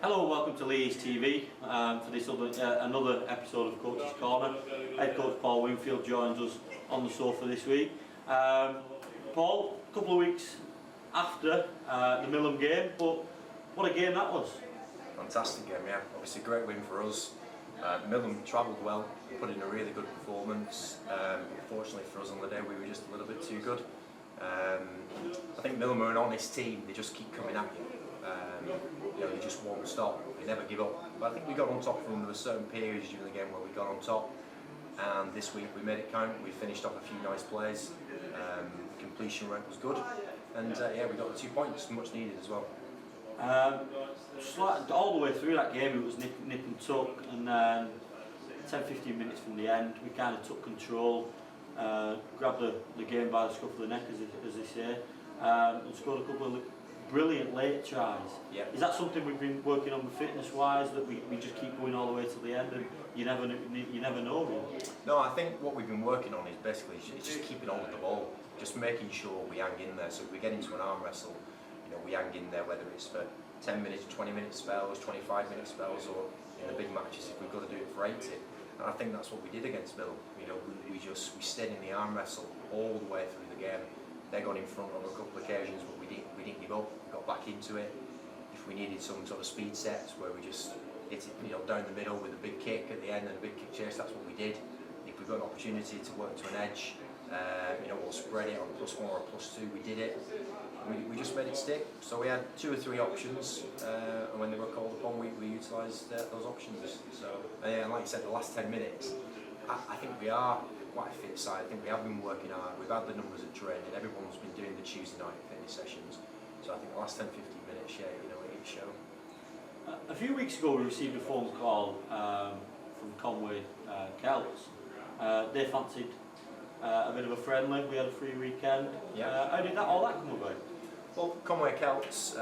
Hello, welcome to Leeds TV for this another episode of Coach's Corner. Head coach Paul Winfield joins us on the sofa this week. Paul, a couple of weeks after the Millom game, but what a game that was. Fantastic game, yeah. Obviously a great win for us. Millom travelled well, put in a really good performance. Unfortunately for us on the day we were just a little bit too good. I think Millom are an honest team, they just keep coming at you. They just won't stop, they never give up. But I think we got on top of them. There were certain periods during the game where we got on top, and this week we made it count. We finished off a few nice plays, completion rate was good, and yeah, we got the 2 points, much needed as well. Just like all the way through that game it was nip and tuck, and 10-15 minutes from the end we kind of took control, grabbed the game by the scruff of the neck as they say, and scored a couple of brilliant late tries. Yeah. Is that something we've been working on fitness wise, that we just keep going all the way to the end and you never know really? No, I think what we've been working on is basically just keeping on with the ball, just making sure we hang in there. So if we get into an arm wrestle, we hang in there, whether it's for 10 minutes, 20 minute spells, 25 minute spells, or in the big matches if we've got to do it for 80. And I think that's what we did against Millom. We stayed in the arm wrestle all the way through the game. They got in front on a couple of occasions, but we didn't give up. We got back into it. If we needed some sort of speed sets where we just hit it, down the middle with a big kick at the end and a big kick chase, that's what we did. If we got an opportunity to work to an edge, or spread it on +1 or +2, we did it. We just made it stick. So we had 2 or 3 options, and when they were called upon, we utilised those options. So, and like you said, the last 10 minutes, I think we are quite a fit side. I think we have been working hard. We've had the numbers at training. Everyone's been doing the Tuesday night fitness sessions. So I think the last 10-15 minutes, yeah, it showed. A few weeks ago we received a phone call from Conwy Celts. They fancied a bit of a friendly. We had a free weekend. Yeah. How did all that come about? Well, Conwy Celts,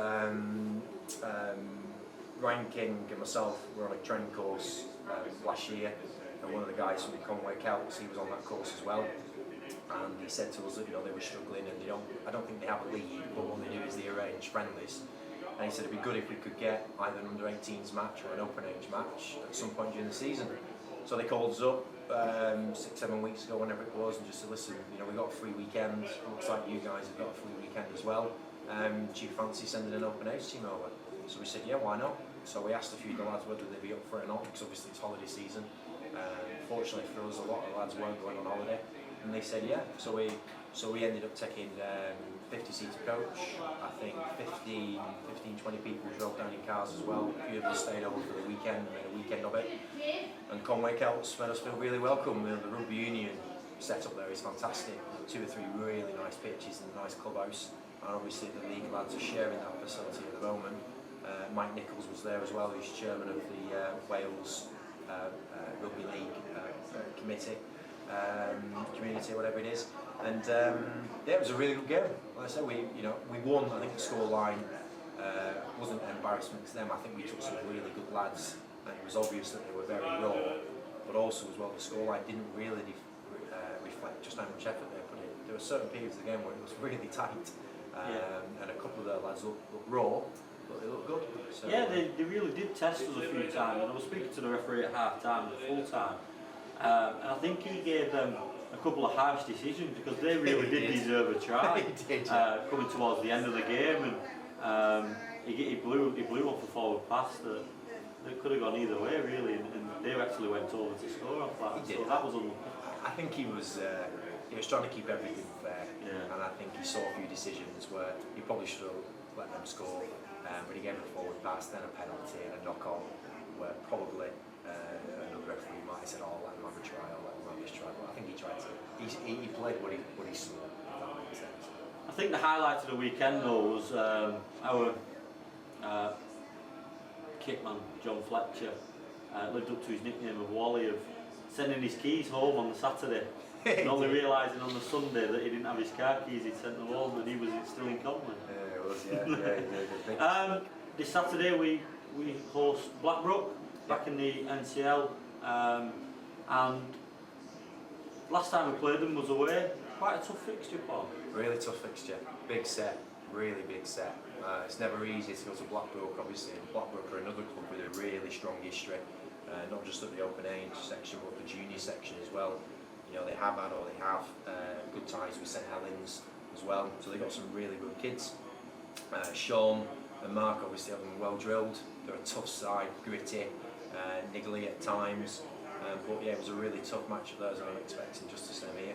Ryan King and myself were on a training course last year, and one of the guys from Conwy Celts, he was on that course as well, and he said to us that they were struggling, and I don't think they have a league, but what they do is they arrange friendlies, and he said it'd be good if we could get either an under-18s match or an open age match at some point during the season. So they called us up 6-7 weeks ago, whenever it was, and just said, listen, we got a free weekend, looks like you guys have got a free weekend as well, do you fancy sending an open age team over? So we said, yeah, why not? So we asked a few of the lads whether they'd be up for it or not, because obviously it's holiday season. Fortunately for us, a lot of the lads weren't going on holiday, and they said yeah. So we ended up taking 50-seater coach. I think 15-20 people drove down in cars as well. A few of us stayed over for the weekend, made a weekend of it. And Conwy Celts made us feel really welcome. The rugby union setup there is fantastic. 2 or 3 really nice pitches and a nice clubhouse. And obviously the league lads are sharing that facility at the moment. Mike Nichols was there as well, who's chairman of the Wales Rugby League committee, community, whatever it is. And yeah, it was a really good game. Like I said, we won. I think the score line wasn't an embarrassment to them. I think we took some really good lads, and it was obvious that they were very raw. But also as well, the score line didn't really reflect just how much effort they put in. There were certain periods of the game where it was really tight, and a couple of their lads looked raw, but they looked good. So, yeah, they really did test us a few times, and I was speaking to the referee at half time and at full time, and I think he gave them a couple of harsh decisions, because they really did deserve a try. Coming towards the end of the game, and he blew off a forward pass that could have gone either way really, and they actually went over to score off that. So that was unlucky. I think he was trying to keep everything fair, and I think he saw a few decisions where he probably should have let them score, but he gave a forward pass, then a penalty and a knock on, where probably another referee might have said, oh, let him have a try, or let him have this try. But I think he tried to. He played what he saw, if that makes sense. I think the highlight of the weekend though was our kickman John Fletcher lived up to his nickname of Wally, of sending his keys home on the Saturday and only realising on the Sunday that he didn't have his car keys. He'd sent them home and he was still in Conwy. Yeah, it was, yeah. This Saturday we host Blackbrook back in the NCL, and last time we played them was away. Quite a tough fixture, Paul. Really tough fixture, big set. really big set. It's never easy to go to Blackbrook, obviously. Blackbrook are another club with a really strong history, not just at the open age section, but the junior section as well. You know, they have had, or they have, good ties with St Helens as well, so they've got some really good kids. Sean and Mark obviously have them well drilled. They're a tough side, gritty, niggly at times, but yeah, it was a really tough match of theirs, and I'm expecting just the same here.